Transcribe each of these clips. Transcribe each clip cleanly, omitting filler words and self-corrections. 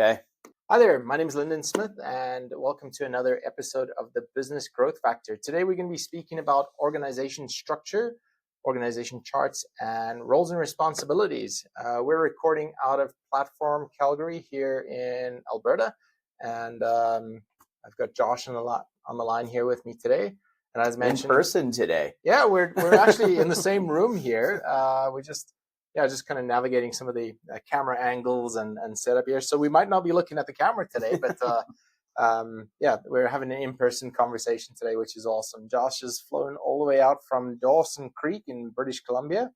Okay. Hi there, my name is Lyndon Smith, and welcome to another episode of the Business Growth Factor. Today, we're going to be speaking about organization structure, organization charts, and roles and responsibilities. We're recording out of Platform Calgary here in Alberta, and I've got Josh on the line here with me today. And as mentioned, in person today. Yeah, we're actually in the same room here. We just kind of navigating some of the camera angles and setup here. So we might not be looking at the camera today, but we're having an in-person conversation today, which is awesome. Josh has flown all the way out from Dawson Creek in British Columbia,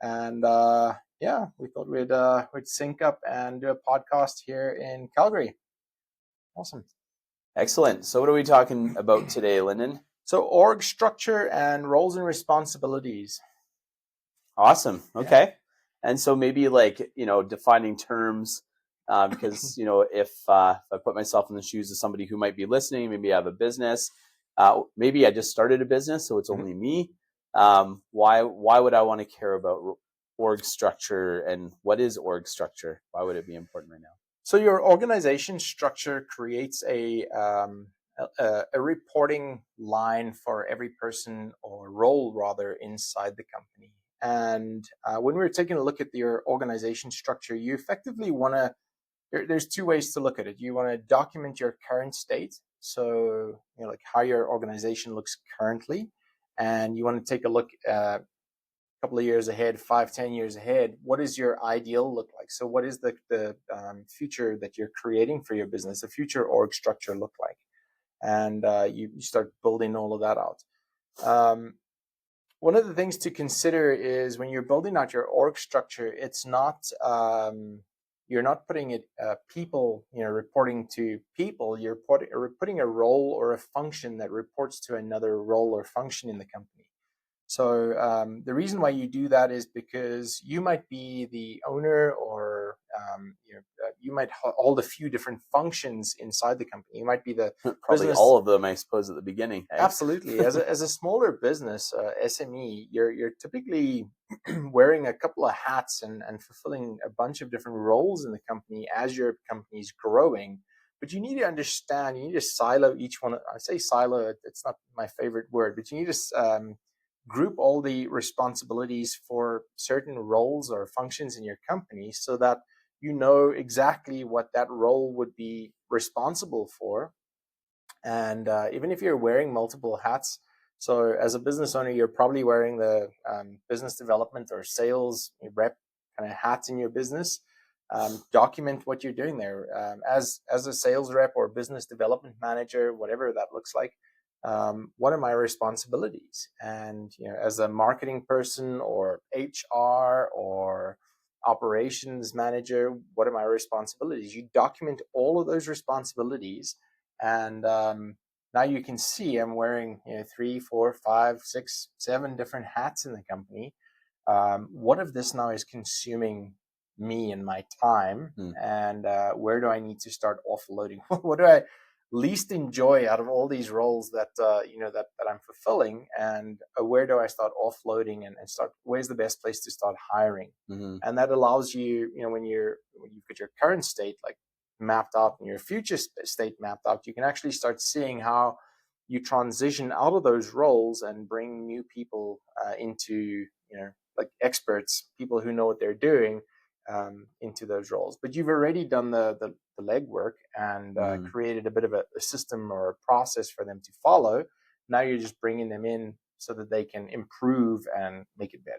and we thought we'd sync up and do a podcast here in Calgary. Awesome. Excellent. So what are we talking about today, Lyndon? So org structure and roles and responsibilities. Awesome. Okay. Yeah. And so maybe defining terms, because, if I put myself in the shoes of somebody who might be listening, maybe I have a business, maybe I just started a business, so it's only me. Why would I want to care about org structure, and what is org structure? Why would it be important right now? So your organization structure creates a reporting line for every person or role rather inside the company. And when we're taking a look at your organization structure, you effectively want to, there's two ways to look at it. You want to document your current state. So, like how your organization looks currently. And you want to take a look at a couple of years ahead, 5-10 years ahead. What does your ideal look like? So what is the future that you're creating for your business, the future org structure look like? And you start building all of that out. One of the things to consider is when you're building out your org structure, it's not you're not putting it people, reporting to people. You're putting a role or a function that reports to another role or function in the company. So the reason why you do that is because you might be the owner, or you might hold a few different functions inside the company. You might be the probably business. All of them, I suppose, at the beginning. Eh? Absolutely. As a smaller business, SME, you're typically wearing a couple of hats and fulfilling a bunch of different roles in the company as your company's growing. But you need to understand, you need to silo each one. I say silo, it's not my favorite word, but you need to group all the responsibilities for certain roles or functions in your company so that you know exactly what that role would be responsible for. And even if you're wearing multiple hats, so as a business owner, you're probably wearing the business development or sales rep kind of hats in your business. Document what you're doing there. As a sales rep or business development manager, whatever that looks like, what are my responsibilities? And as a marketing person or HR or operations manager, what are my responsibilities? You document all of those responsibilities, and now you can see I'm wearing 3, 4, 5, 6, 7 different hats in the company. What of this now is consuming me and my time, and where do I need to start offloading? What do I least enjoy out of all these roles that that I'm fulfilling, and where do I start offloading and start? Where's the best place to start hiring? And that allows you, when you've got your current state like mapped out and your future state mapped out, you can actually start seeing how you transition out of those roles and bring new people into like experts, people who know what they're doing, into those roles. But you've already done the legwork and created a bit of a system or a process for them to follow. Now you're just bringing them in so that they can improve and make it better.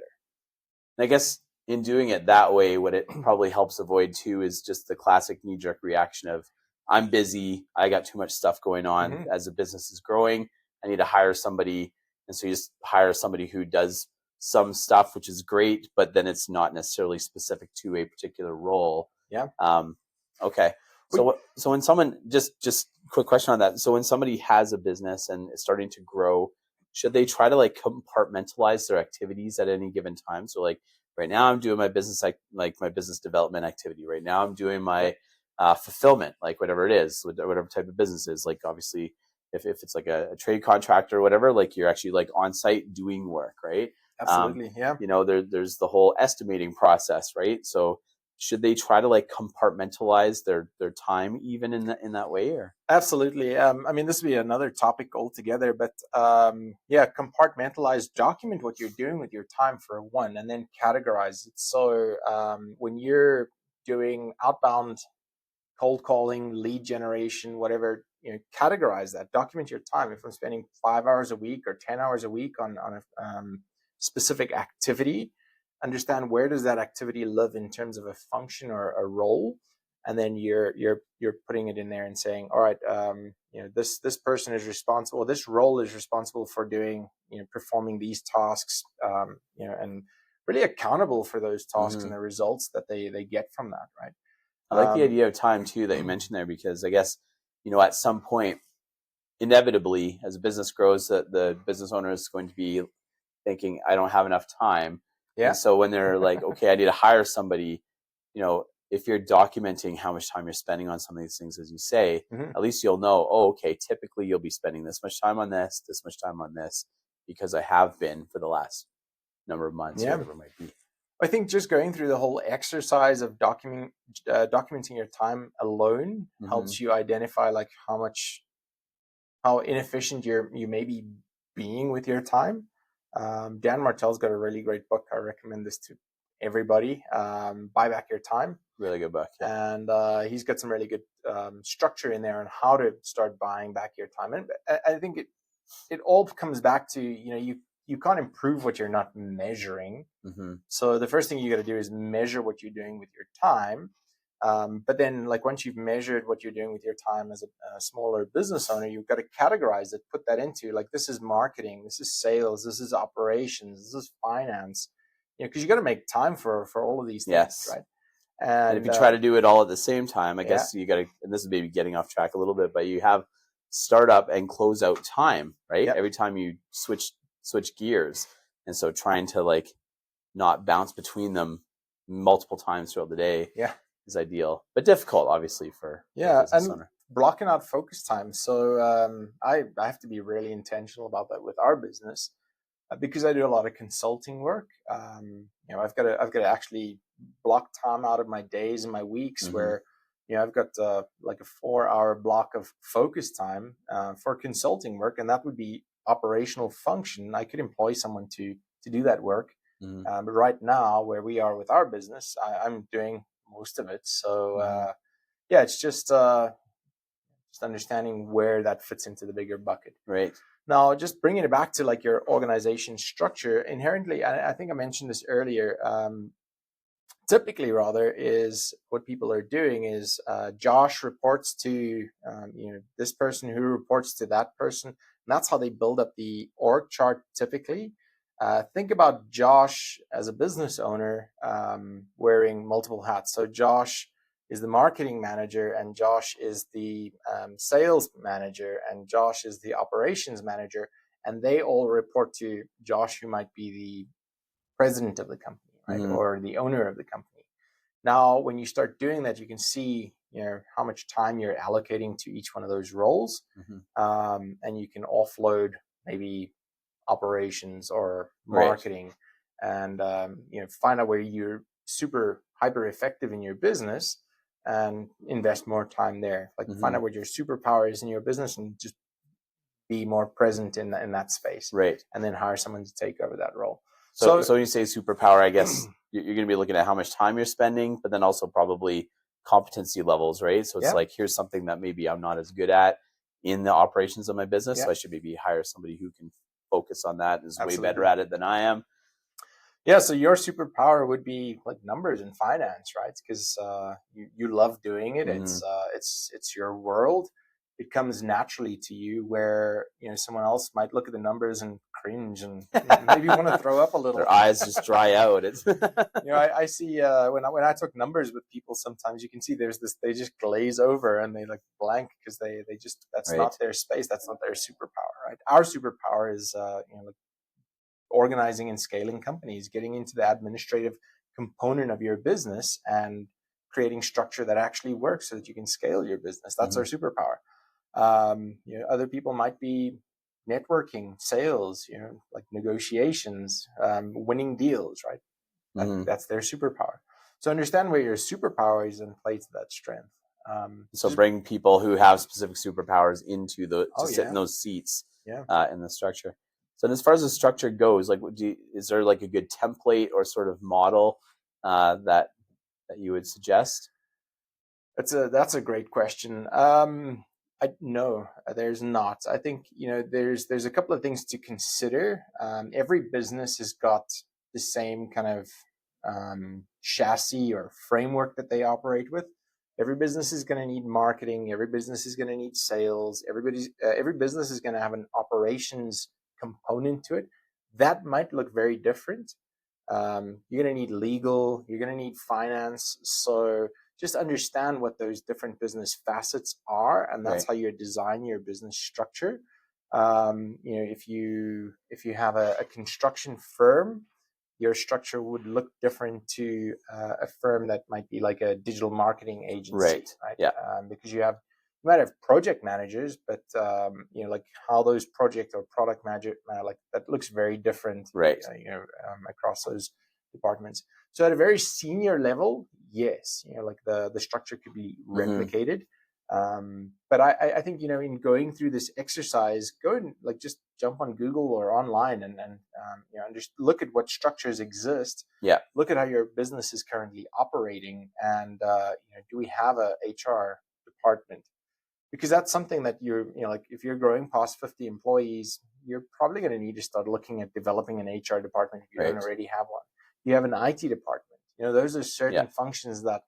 I guess in doing it that way, what it probably helps avoid too is just the classic knee-jerk reaction of, I'm busy, I got too much stuff going on, as the business is growing, I need to hire somebody. And so you just hire somebody who does some stuff, which is great, but then it's not necessarily specific to a particular role. Yeah. Okay. So when someone, just quick question on that. So when somebody has a business and is starting to grow, should they try to compartmentalize their activities at any given time? So right now I'm doing my business, like my business development activity. Right now I'm doing my fulfillment, whatever it is, whatever type of business is. Obviously if it's like a trade contractor or whatever, you're actually on site doing work, right? Absolutely. Yeah. There's the whole estimating process, right? So should they try to like compartmentalize their time even in that way? Or Absolutely. I mean, this would be another topic altogether, but compartmentalize, document what you're doing with your time for one, and then categorize it. So when you're doing outbound cold calling, lead generation, whatever, categorize that, document your time. If I'm spending 5 hours a week or 10 hours a week on a specific activity, understand where does that activity live in terms of a function or a role, and then you're putting it in there and saying, all right, this person is responsible, this role is responsible for doing, performing these tasks, and really accountable for those tasks and the results that they get from that, right? I like the idea of time too that you mentioned there, because I guess, at some point, inevitably, as a business grows, the business owner is going to be thinking, I don't have enough time. Yeah. And so when they're like, okay, I need to hire somebody, if you're documenting how much time you're spending on some of these things, as you say, at least you'll know, oh, okay, typically you'll be spending this much time on this much time on this, because I have been for the last number of months, whatever it might be. I think just going through the whole exercise of documenting your time alone helps you identify like how inefficient you may be being with your time. Dan Martell's got a really great book. I recommend this to everybody. Buy Back Your Time. Really good book. Yeah. And he's got some really good structure in there on how to start buying back your time. And I think it all comes back to, you can't improve what you're not measuring. So the first thing you got to do is measure what you're doing with your time. But then, like, once you've measured what you're doing with your time as a smaller business owner, you've got to categorize it, put that into, like, this is marketing, this is sales, this is operations, this is finance. Because you got to make time for all of these things, right? And if you try to do it all at the same time, I guess you got to, and this is maybe getting off track a little bit, but you have startup and close out time, right? Yep. Every time you switch gears. And so trying to like not bounce between them multiple times throughout the day is ideal, but difficult, obviously, for a business owner. Blocking out focus time. So I have to be really intentional about that with our business, because I do a lot of consulting work. I've got to actually block time out of my days and my weeks where I've got like a 4-hour block of focus time for consulting work, and that would be operational function. I could employ someone to do that work. But right now, where we are with our business, I'm doing most of it. So it's just understanding where that fits into the bigger bucket. Right. Now, just bringing it back to like your organization structure, inherently, I think I mentioned this earlier, typically rather, is what people are doing is Josh reports to this person who reports to that person, and that's how they build up the org chart typically. Think about Josh as a business owner wearing multiple hats. So Josh is the marketing manager, and Josh is the sales manager, and Josh is the operations manager, and they all report to Josh, who might be the president of the company, right, or the owner of the company. Now, when you start doing that, you can see how much time you're allocating to each one of those roles, and you can offload maybe operations or marketing, and find out where you're super hyper effective in your business and invest more time there. Like find out what your superpower is in your business and just be more present in that space, right? And then hire someone to take over that role. So when you say superpower, I guess you're going to be looking at how much time you're spending, but then also probably competency levels, right? So it's like, here's something that maybe I'm not as good at in the operations of my business, so I should maybe hire somebody who can focus on that, is way better at it than I am. Yeah, so your superpower would be like numbers and finance, right? Because you love doing it. It's your world. It comes naturally to you, where someone else might look at the numbers and cringe and maybe want to throw up a little. Their eyes just dry out. It's I see when I took numbers with people, sometimes you can see there's this, they just glaze over and they like blank because they just, that's not their space. That's not their superpower, right? Our superpower is like organizing and scaling companies, getting into the administrative component of your business and creating structure that actually works so that you can scale your business. That's our superpower. Other people might be networking, sales, like negotiations, winning deals, right? That's their superpower. So understand where your superpower is and play to that strength. So bring people who have specific superpowers into to sit in yeah, those seats yeah. in the structure. So as far as the structure goes, like, is there like a good template or sort of model that you would suggest? That's a great question. No, there's not. I think there's a couple of things to consider. Every business has got the same kind of chassis or framework that they operate with. Every business is going to need marketing. Every business is going to need sales. Every business is going to have an operations component to it. That might look very different. You're going to need legal. You're going to need finance. So just understand what those different business facets are, and that's Right. how you design your business structure. If you have a construction firm, your structure would look different to a firm that might be like a digital marketing agency, right? Yeah. Because you might have project managers, but like how those project or product manager like that looks very different, right? Across those departments. So at a very senior level, yes, like the structure could be replicated. But I think in going through this exercise, go and like just jump on Google or online and just look at what structures exist. Yeah. Look at how your business is currently operating, and do we have a HR department? Because that's something that like if you're growing past 50 employees, you're probably going to need to start looking at developing an HR department if you don't already have one. You have an IT department. Those are certain functions that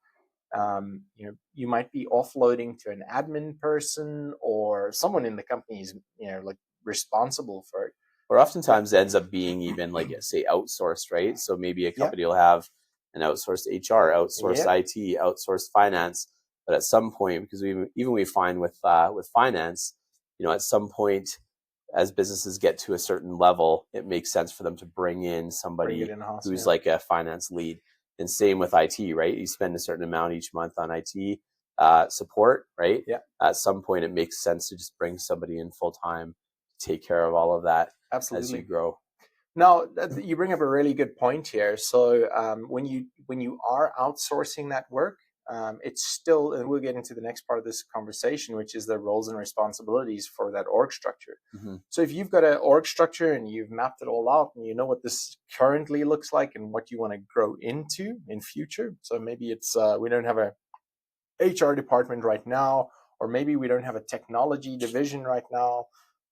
you might be offloading to an admin person or someone in the company is like responsible for it. Or oftentimes it ends up being even like, say, outsourced, right? So maybe a company will have an outsourced HR, outsourced IT, outsourced finance. But at some point, because we find with finance, at some point, as businesses get to a certain level, it makes sense for them to bring in somebody who's like a finance lead. And same with IT, right? You spend a certain amount each month on IT support, right? Yeah. At some point, it makes sense to just bring somebody in full time to take care of all of that. Absolutely. As you grow. Now, you bring up a really good point here. So when you are outsourcing that work, it's still, and we'll get into the next part of this conversation, which is the roles and responsibilities for that org structure. Mm-hmm. So if you've got an org structure and you've mapped it all out and you know what this currently looks like and what you want to grow into in future. So maybe it's we don't have a HR department right now, or maybe we don't have a technology division right now.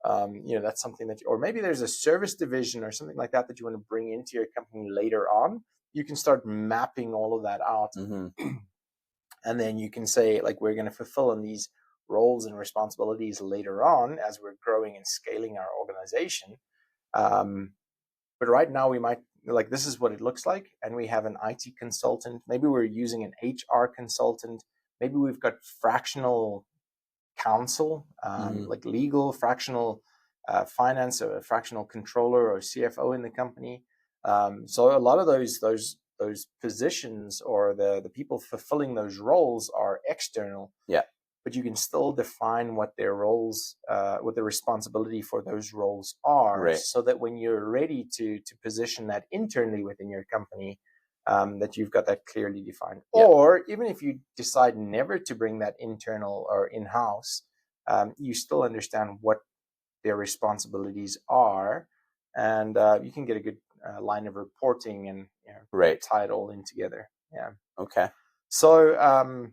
That's something that, or maybe there's a service division or something like that you want to bring into your company later on. You can start mapping all of that out. Mm-hmm. And then you can say, like, we're going to fulfill in these roles and responsibilities later on as we're growing and scaling our organization. But right now we might, like, this is what it looks like. And we have an IT consultant. Maybe we're using an HR consultant. Maybe we've got fractional counsel, like legal, fractional finance, or a fractional controller or CFO in the company. So a lot of those positions or the people fulfilling those roles are external. Yeah. But you can still define what their roles, what the responsibility for those roles are, right, so that when you're ready to position that internally within your company, that you've got that clearly defined. Yeah. Or even if you decide never to bring that internal or in-house, you still understand what their responsibilities are, and you can get a good line of reporting and right, tie it all in together. Yeah. Okay. So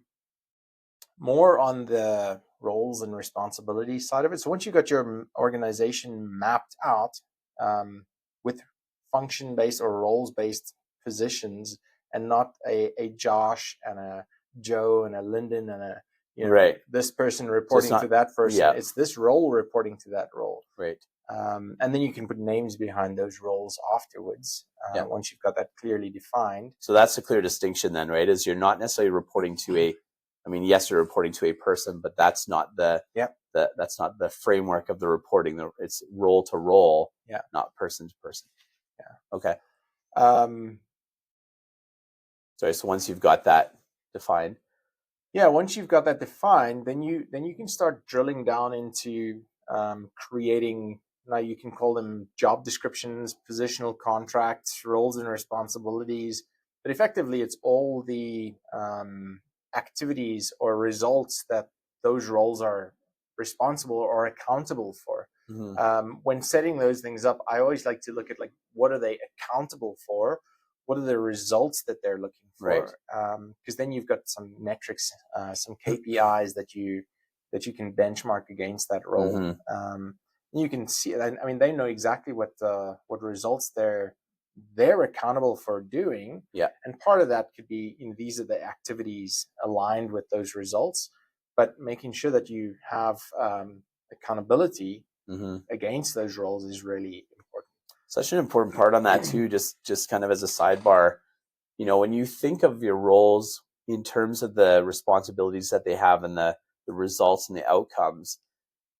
more on the roles and responsibilities side of it. So once you got your organization mapped out with function-based or roles-based positions, and not a Josh and a Joe and a Lyndon and a right, this person reporting to that person. Yeah. It's this role reporting to that role. Right. And then you can put names behind those roles afterwards once you've got that clearly defined. So that's a clear distinction then, right? Is you're not necessarily reporting to yes, you're reporting to a person, but that's not that's not the framework of the reporting. It's role to role, not person to person. Yeah. Okay. Sorry. So once you've got that defined. Yeah. Once you've got that defined, then you can start drilling down into creating. Now you can call them job descriptions, positional contracts, roles and responsibilities. but effectively it's all the activities or results that those roles are responsible or accountable for. When setting those things up, I always like to look at like, what are they accountable for? What are the results that they're looking for? Right. Because then you've got some metrics, some KPIs that you can benchmark against that role. You can see. I mean, they know exactly what results they're accountable for doing. Yeah. And part of that could be, these are the activities aligned with those results, but making sure that you have accountability against those roles is really important. Such an important part on that too, just kind of as a sidebar, when you think of your roles in terms of the responsibilities that they have and the results and the outcomes,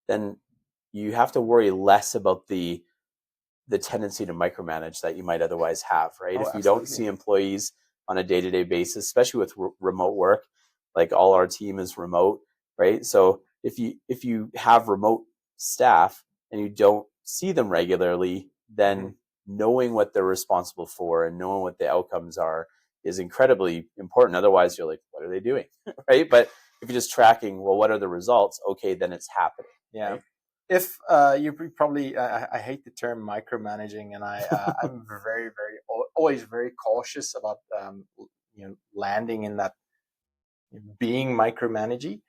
then you have to worry less about the tendency to micromanage that you might otherwise have, right? If you don't see employees on a day-to-day basis, especially with remote work, like all our team is remote, right? So if you have remote staff and you don't see them regularly, then knowing what they're responsible for and knowing what the outcomes are is incredibly important. Otherwise, you're like, what are they doing, right? But if you're just tracking, well, what are the results? Okay, then it's happening. Yeah. Right? If you probably, I hate the term micromanaging, and I'm very, very always very cautious about landing in that being micromanaging.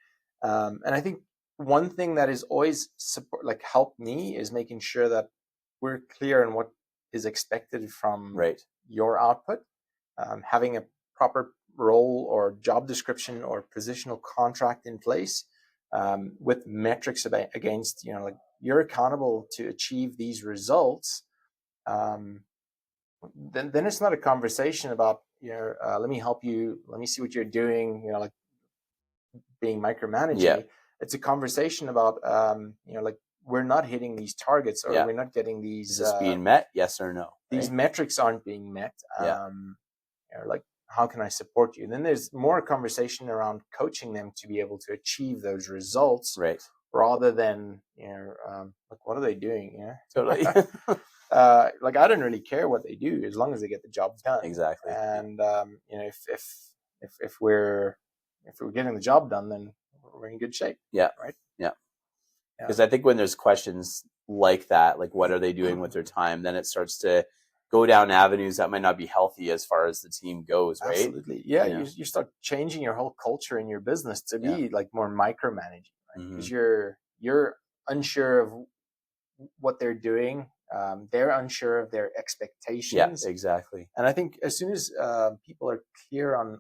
And I think one thing that is always helped me is making sure that we're clear on what is expected from your output, having a proper role or job description or positional contract in place, with metrics against, you're accountable to achieve these results. Then it's not a conversation about, let me help you, let me see what you're doing, like being micromanaging. Yeah. It's a conversation about, we're not hitting these targets, or we're not getting these. Is this being met? Yes or no? These metrics aren't being met. How can I support you? And then there's more conversation around coaching them to be able to achieve those results, rather than, what are they doing? Yeah, totally. I don't really care what they do as long as they get the job done. Exactly. And if we're getting the job done, then we're in good shape. Yeah. Right. Yeah. Because I think when there's questions like that, like what are they doing with their time, then it starts to go down avenues that might not be healthy as far as the team goes, right? Absolutely. Yeah. You start changing your whole culture in your business to be like more micromanaging, right? Because you're unsure of what they're doing. They're unsure of their expectations. Yeah, exactly. And I think as soon as people are clear on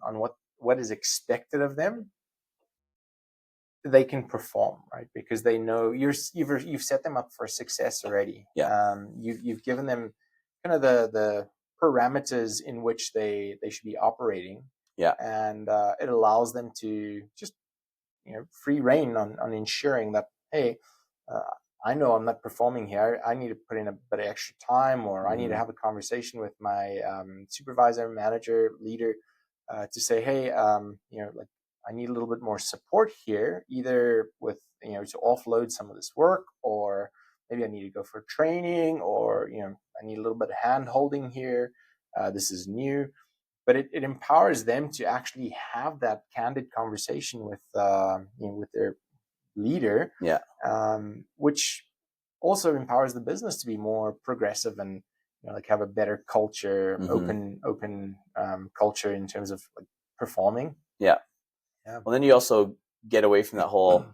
what is expected of them, they can perform, right? Because they know you've set them up for success already. Yeah. You've given them kind of the parameters in which they should be operating. Yeah. And it allows them to just free reign on ensuring that, hey, I know I'm not performing here. I need to put in a bit of extra time, or I need to have a conversation with my supervisor, manager, leader, to say, hey, I need a little bit more support here, either with, to offload some of this work, or maybe I need to go for training, or, I need a little bit of hand holding here. This is new, but it empowers them to actually have that candid conversation with their leader. Yeah. Which also empowers the business to be more progressive and have a better culture, open culture in terms of performing. Yeah. Well, then you also get away from that whole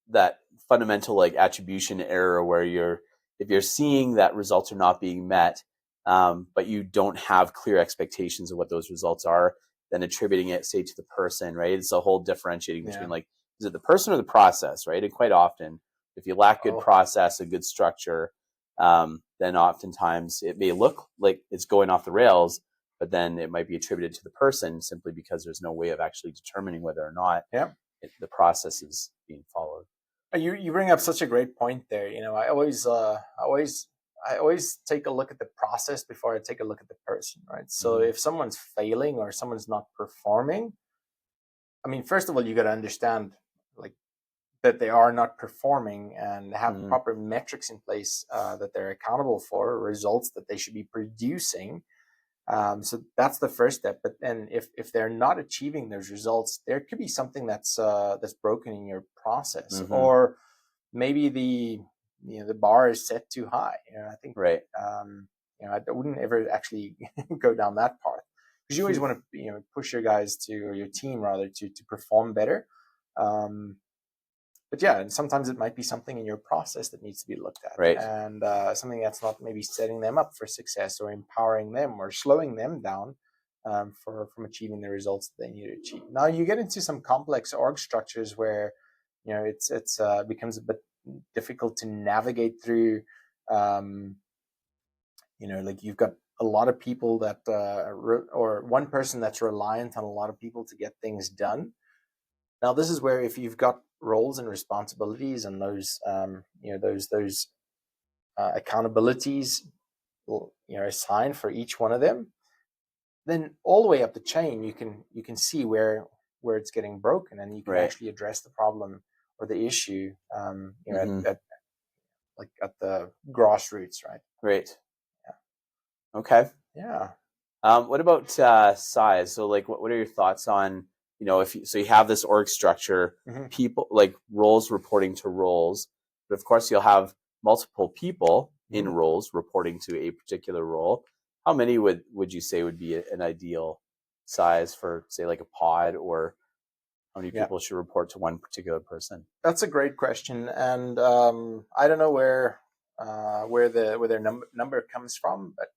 that fundamental attribution error where if you're seeing that results are not being met, but you don't have clear expectations of what those results are, then attributing it, say, to the person, right? It's a whole differentiating between is it the person or the process, right? And quite often, if you lack good process, a good structure, then oftentimes it may look like it's going off the rails, but then it might be attributed to the person simply because there's no way of actually determining whether or not the process is being followed. You bring up such a great point there. I always take a look at the process before I take a look at the person, right? So if someone's failing or someone's not performing, I mean, first of all, you got to understand that they are not performing and have proper metrics in place that they're accountable for, results that they should be producing. So that's the first step. But then if they're not achieving those results, there could be something that's broken in your process, or maybe the bar is set too high. I think Right. I wouldn't ever actually go down that path, because you always want to push your guys or your team rather to perform better. But yeah, and sometimes it might be something in your process that needs to be looked at, Right. and something that's not maybe setting them up for success or empowering them or slowing them down from achieving the results that they need to achieve. Now you get into some complex org structures where it's becomes a bit difficult to navigate through. Like you've got a lot of people that or one person that's reliant on a lot of people to get things done. Now, this is where if you've got roles and responsibilities and those accountabilities, assigned for each one of them, then all the way up the chain, you can see where it's getting broken, and you can actually address the problem or the issue, at the grassroots, right? Right. Yeah. Okay. Yeah. What about size? So, like, what are your thoughts on, if you have this org structure, people like roles reporting to roles, but of course you'll have multiple people in roles reporting to a particular role. How many would you say would be an ideal size for, say, like a pod, or how many people should report to one particular person? That's a great question, and I don't know where their number comes from, but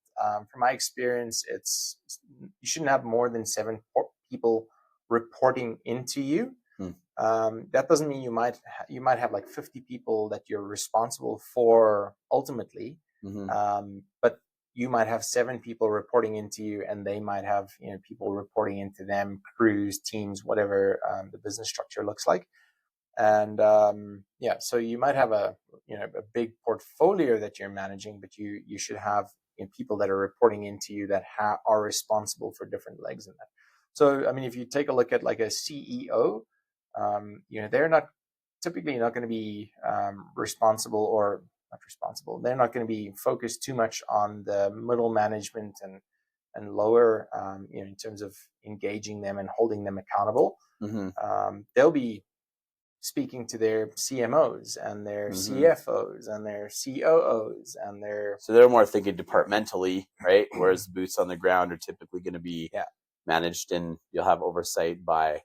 from my experience, you shouldn't have more than 7 people reporting into you. That doesn't mean you might have like 50 people that you're responsible for ultimately, but you might have 7 people reporting into you, and they might have people reporting into them, crews, teams, whatever the business structure looks like. And so you might have a big portfolio that you're managing, but you should have people that are reporting into you that are responsible for different legs in that. So I mean, if you take a look at like a CEO, they're not typically not going to be responsible, or not responsible. They're not going to be focused too much on the middle management and lower, in terms of engaging them and holding them accountable. They'll be speaking to their CMOs and their CFOs and their COOs and so they're more thinking departmentally, right? Whereas the boots on the ground are typically going to be managed, and you'll have oversight by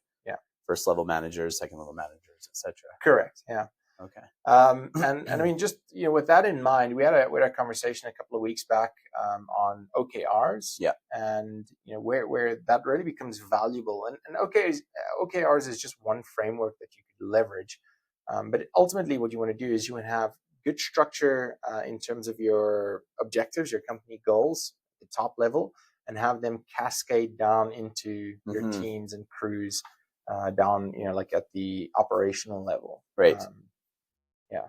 first level managers, second level managers, etc. Correct. Yeah. Okay. And I mean, just with that in mind, we had a conversation a couple of weeks back on OKRs. Yeah. And where that really becomes valuable. And OKRs is just one framework that you could leverage. But ultimately, what you want to do is you want to have good structure in terms of your objectives, your company goals, at the top level, and have them cascade down into your teams and crews down, like at the operational level. Right. Yeah.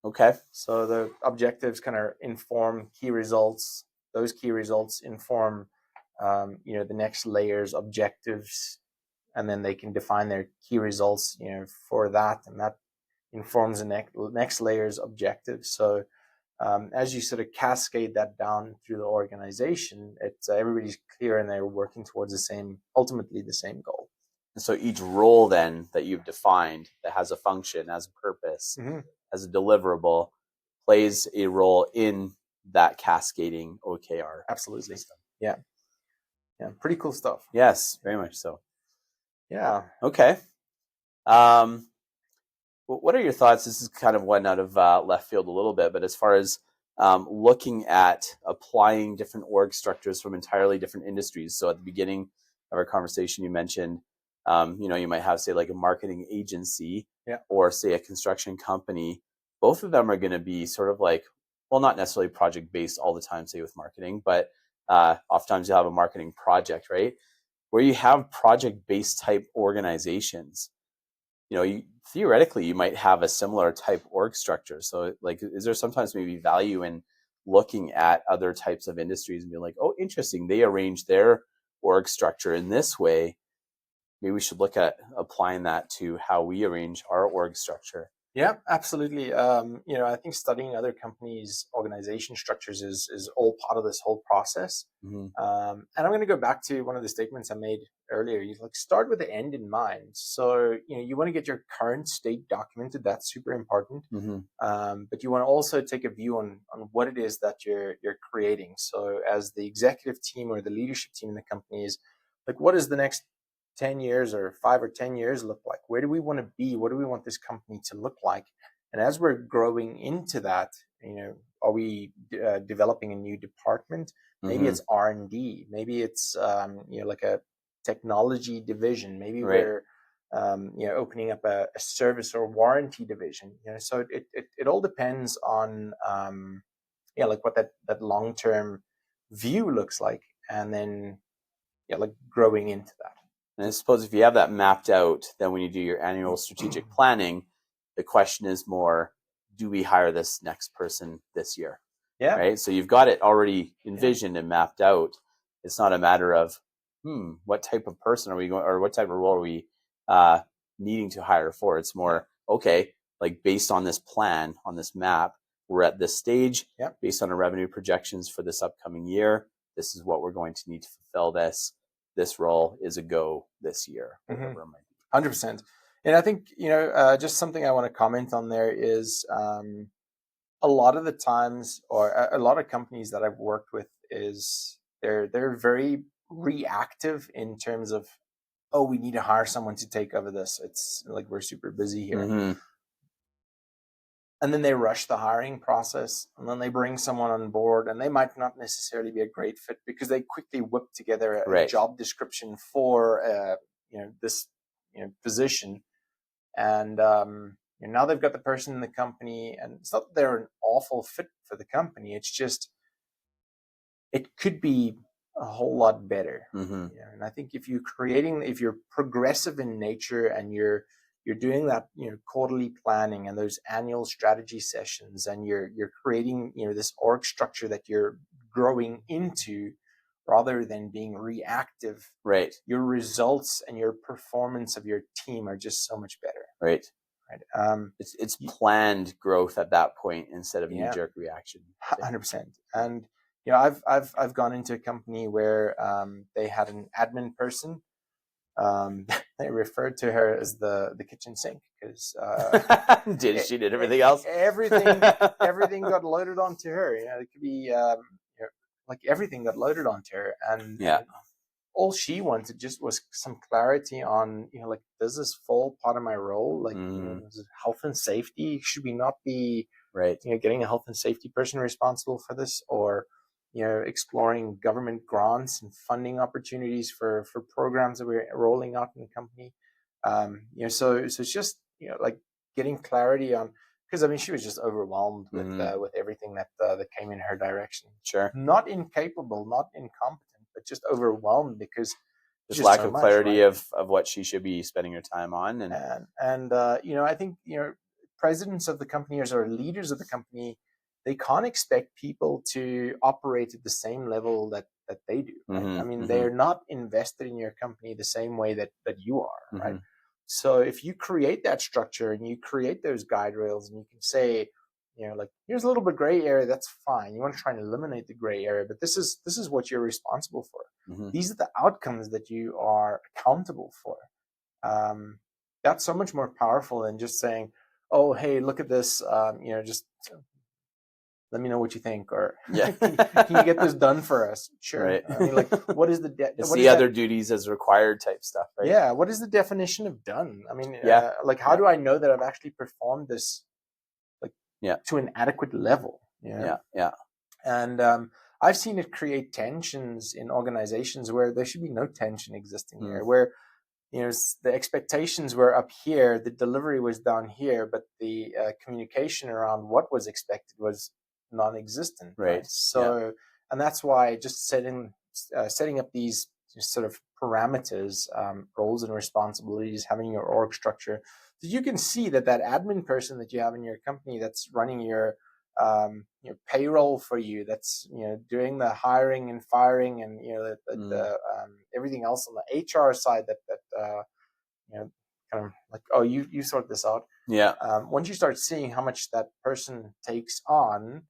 Okay. So the objectives kind of inform key results. Those key results inform, the next layer's objectives, and then they can define their key results, for that, and that informs the next layer's objectives. So as you sort of cascade that down through the organization, it's everybody's clear and they're working towards ultimately the same goal. And so each role then that you've defined that has a function, has a purpose, as a deliverable, plays a role in that cascading OKR. Absolutely. System. Yeah. Yeah. Pretty cool stuff. Yes, very much so. Yeah. Okay. What are your thoughts? This is kind of one out of left field a little bit, but as far as looking at applying different org structures from entirely different industries. So at the beginning of our conversation, you mentioned, you might have, say, like a marketing agency or, say, a construction company. Both of them are going to be sort of like, well, not necessarily project-based all the time, say, with marketing, but oftentimes you'll have a marketing project, right? Where you have project-based type organizations, theoretically, you might have a similar type org structure. So, like, is there sometimes maybe value in looking at other types of industries and being like, oh, interesting, they arrange their org structure in this way. Maybe we should look at applying that to how we arrange our org structure. Yeah, absolutely. I think studying other companies' organization structures is all part of this whole process. Mm-hmm. And I'm going to go back to one of the statements I made earlier. You like start with the end in mind. So you want to get your current state documented. That's super important. Mm-hmm. But you want to also take a view on what it is that you're creating. So as the executive team or the leadership team in the company is like, what is the next 10 years or 5 or 10 years look like? Where do we want to be? What do we want this company to look like? And as we're growing into that, are we developing a new department? Maybe Mm-hmm. it's R&D. Maybe it's like a technology division. Maybe Right. we're opening up a service or warranty division. So it all depends on like what that long term view looks like, and then like growing into that. And I suppose if you have that mapped out, then when you do your annual strategic planning, the question is more, do we hire this next person this year? Yeah. Right. So you've got it already envisioned and mapped out. It's not a matter of, what type of person are we going, or what type of role are we needing to hire for? It's more, okay, like based on this plan, on this map, we're at this stage, based on our revenue projections for this upcoming year. This is what we're going to need to fulfill this. This role is a go this year, whatever it might be. 100%. And I think, just something I want to comment on there is a lot of the times, or a lot of companies that I've worked with, is they're very reactive in terms of, oh, we need to hire someone to take over this. It's like we're super busy here. Mm-hmm. And then they rush the hiring process, and then they bring someone on board, and they might not necessarily be a great fit because they quickly whip together a job description for this position, and now they've got the person in the company, and it's not that they're an awful fit for the company. It's just it could be a whole lot better. Mm-hmm. And I think if you're progressive in nature, and you're doing that, quarterly planning and those annual strategy sessions, and you're creating, this org structure that you're growing into, rather than being reactive, right, your results and your performance of your team are just so much better. Right. It's planned growth at that point instead of knee-jerk reaction. 100%. And I've gone into a company where they had an admin person. They referred to her as the kitchen sink because she did everything else. Everything got loaded onto her. It could be like everything got loaded onto her, and all she wanted just was some clarity on, like, does this fall part of my role? Like, is it health and safety? Should we not be getting a health and safety person responsible for this, or exploring government grants and funding opportunities for programs that we're rolling out in the company? So it's just like getting clarity on, because I mean she was just overwhelmed with everything that came in her direction. Sure. Not incapable, not incompetent, but just overwhelmed because there's lack of clarity of what she should be spending her time on, and I think presidents of the companies or leaders of the company, they can't expect people to operate at the same level that they do. Right? I mean, they're not invested in your company the same way that you are, right? So if you create that structure and you create those guide rails, and you can say, like, here's a little bit gray area, that's fine. You want to try and eliminate the gray area, but this is what you're responsible for. These are the outcomes that you are accountable for. That's so much more powerful than just saying, oh, hey, look at this, just let me know what you think, or can you get this done for us? Sure. Right. I mean, like, what is the it's the other duties as required type stuff, right? Yeah. What is the definition of done? I mean, like, how do I know that I've actually performed this, like, to an adequate level? Yeah. And I've seen it create tensions in organizations where there should be no tension existing there, where the expectations were up here, the delivery was down here, but the communication around what was expected was non-existent. Right. So, and that's why just setting up these sort of parameters, roles and responsibilities, having your org structure, so you can see that admin person that you have in your company that's running your payroll for you, that's doing the hiring and firing, and the everything else on the HR side that kind of like, oh, you sort this out. Yeah. Once you start seeing how much that person takes on,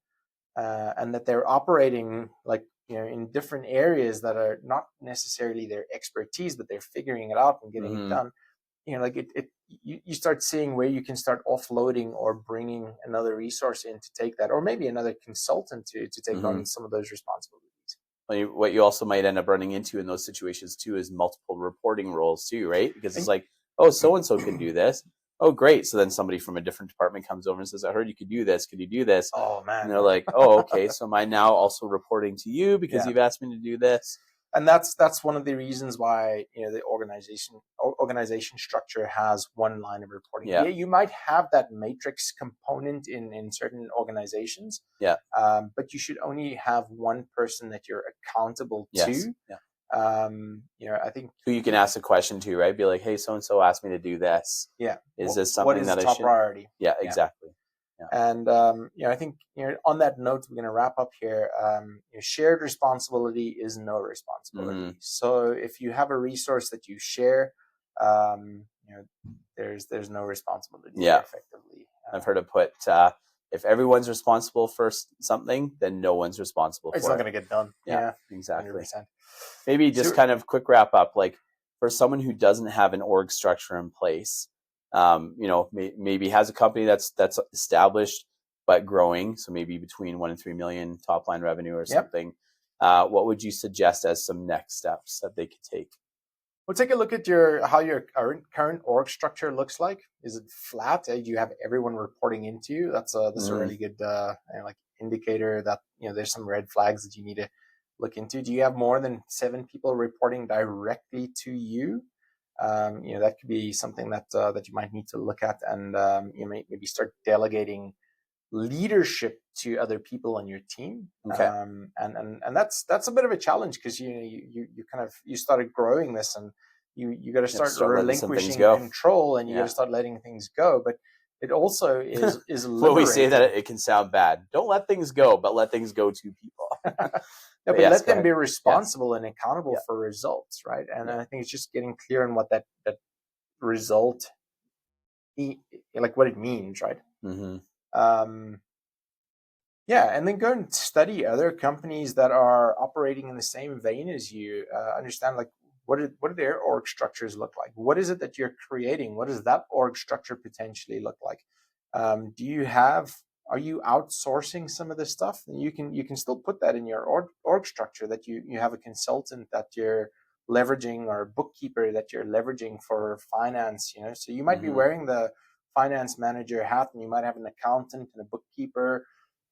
and that they're operating like, in different areas that are not necessarily their expertise, but they're figuring it out and getting it done. Like you start seeing where you can start offloading or bringing another resource in to take that, or maybe another consultant to take on some of those responsibilities. What you also might end up running into in those situations too is multiple reporting roles too, right? Because it's like, oh, so-and-so can do this. Oh, great. So then somebody from a different department comes over and says, I heard you could do this. Could you do this? Oh, man. And they're like, oh, okay. So am I now also reporting to you because you've asked me to do this? And that's one of the reasons why, the organization structure has one line of reporting. Yeah, you might have that matrix component in certain organizations. Yeah. But you should only have one person that you're accountable to. Yeah. I think who you can ask a question to, right? Be like, hey, so and so asked me to do this. Yeah. Is this something what is that top I should? Priority? Yeah, exactly. Yeah. And I think on that note, we're going to wrap up here. Shared responsibility is no responsibility. So if you have a resource that you share, there's no responsibility. Yeah, effectively. I've heard it put. If everyone's responsible for something, then no one's responsible for it. It's not going to get done. Yeah, exactly. 100%. Maybe just kind of quick wrap up, like for someone who doesn't have an org structure in place, maybe has a company that's established but growing, so maybe between 1 and 3 million top line revenue or something. What would you suggest as some next steps that they could take? We'll take a look at how your current org structure looks like. Is it flat? Do you have everyone reporting into you? That's a really good indicator that there's some red flags that you need to look into. Do you have more than 7 people reporting directly to you? That could be something that you might need to look at, and maybe start delegating leadership to other people on your team. Okay. And that's a bit of a challenge, because you started growing this, and you got to start relinquishing control, and you got to start letting things go. But it also is liberating. Well, we say that it can sound bad. Don't let things go, but let things go to people. But let them be responsible and accountable for results, right? And I think it's just getting clear on what that result, like what it means, right? And then go and study other companies that are operating in the same vein as you. Understand, like, what do their org structures look like? What is it that you're creating? What does that org structure potentially look like? Are you outsourcing some of this stuff? And you can still put that in your org structure, that you have a consultant that you're leveraging, or a bookkeeper that you're leveraging for finance. So you might be wearing the finance manager hat, and you might have an accountant and a bookkeeper,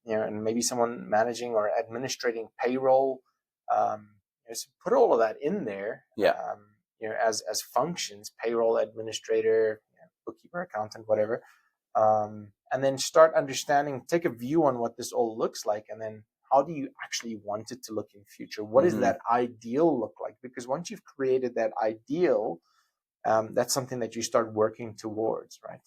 and maybe someone managing or administrating payroll. So put all of that in there. As functions: payroll administrator, bookkeeper, accountant, whatever. And then start understanding, take a view on what this all looks like, and then how do you actually want it to look in future? What does that ideal look like? Because once you've created that ideal, that's something that you start working towards, right?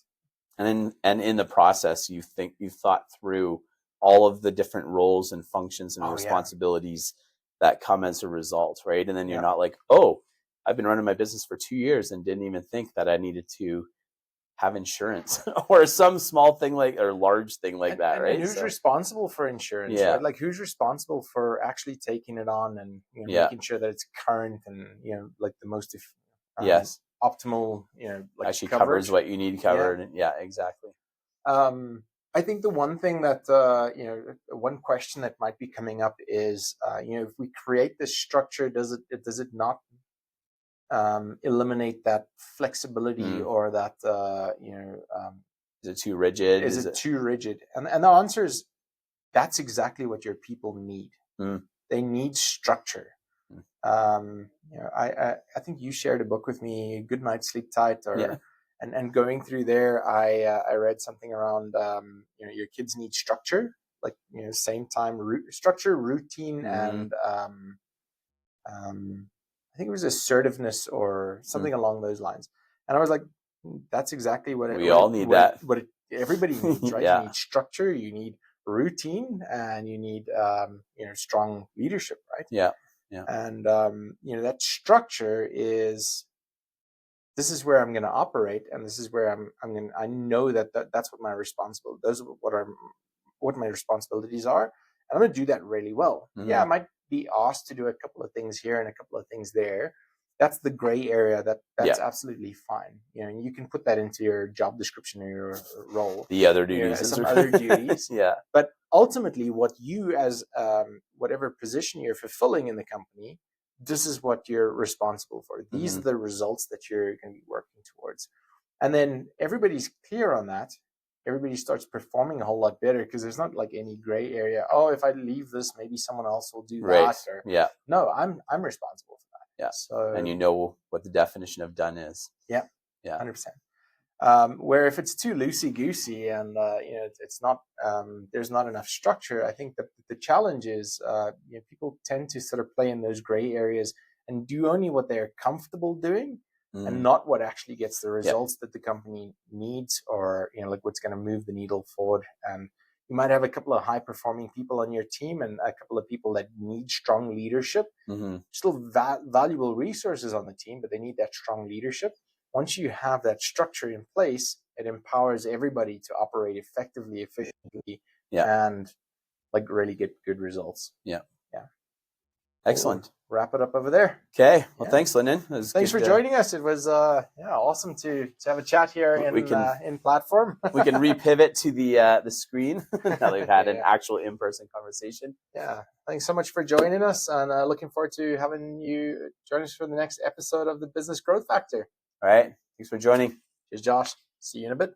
And in the process, you've thought through all of the different roles and functions and responsibilities that come as a result, right? And then you're not like, oh, I've been running my business for 2 years and didn't even think that I needed to have insurance or some small thing or large thing like that, right? And who's responsible for insurance, right? Like, who's responsible for actually taking it on and making sure that it's current and like the most optimal, like actually coverage. Covers what you need covered. Yeah, exactly. I think the one thing that one question that might be coming up is if we create this structure, does it not eliminate that flexibility, or that is it too rigid? Is it too rigid? And the answer is, that's exactly what your people need. They need structure. I think you shared a book with me, Good Night, Sleep Tight, and going through there, I read something around your kids need structure, like same time structure, routine, and I think it was assertiveness or something along those lines. And I was like, that's exactly what we all need. That everybody needs, right? You need structure, you need routine, and you need strong leadership, right? Yeah. And that structure is this is where I'm going to operate, and this is where I know that's what my responsibility. Those are what my responsibilities are, and I'm going to do that really well. Mm-hmm. Yeah, I might be asked to do a couple of things here and a couple of things there. That's the gray area. That's absolutely fine. And you can put that into your job description or your role. The other duties, some other duties. Yeah. But ultimately, what you as whatever position you're fulfilling in the company, this is what you're responsible for. These are the results that you're going to be working towards. And then everybody's clear on that. Everybody starts performing a whole lot better because there's not like any gray area. Oh, if I leave this, maybe someone else will do that. Or, no, I'm responsible for that. Yeah. So, and you know what the definition of done is. Yeah. 100%. Where if it's too loosey goosey and it's not there's not enough structure, I think that the challenge is people tend to sort of play in those gray areas and do only what they're comfortable doing and not what actually gets the results that the company needs, or like what's going to move the needle forward. And you might have a couple of high performing people on your team and a couple of people that need strong leadership. Still valuable resources on the team, but they need that strong leadership. Once you have that structure in place, it empowers everybody to operate effectively, efficiently, and like really get good results. Yeah. Excellent. We'll wrap it up over there. Okay. Well, thanks, Lyndon. Thanks for joining us. It was awesome to have a chat here in platform. We can repivot to the screen now that we've had an actual in-person conversation. Yeah. Thanks so much for joining us, and looking forward to having you join us for the next episode of the Business Growth Factor. All right. Thanks for joining. Cheers, Josh. See you in a bit.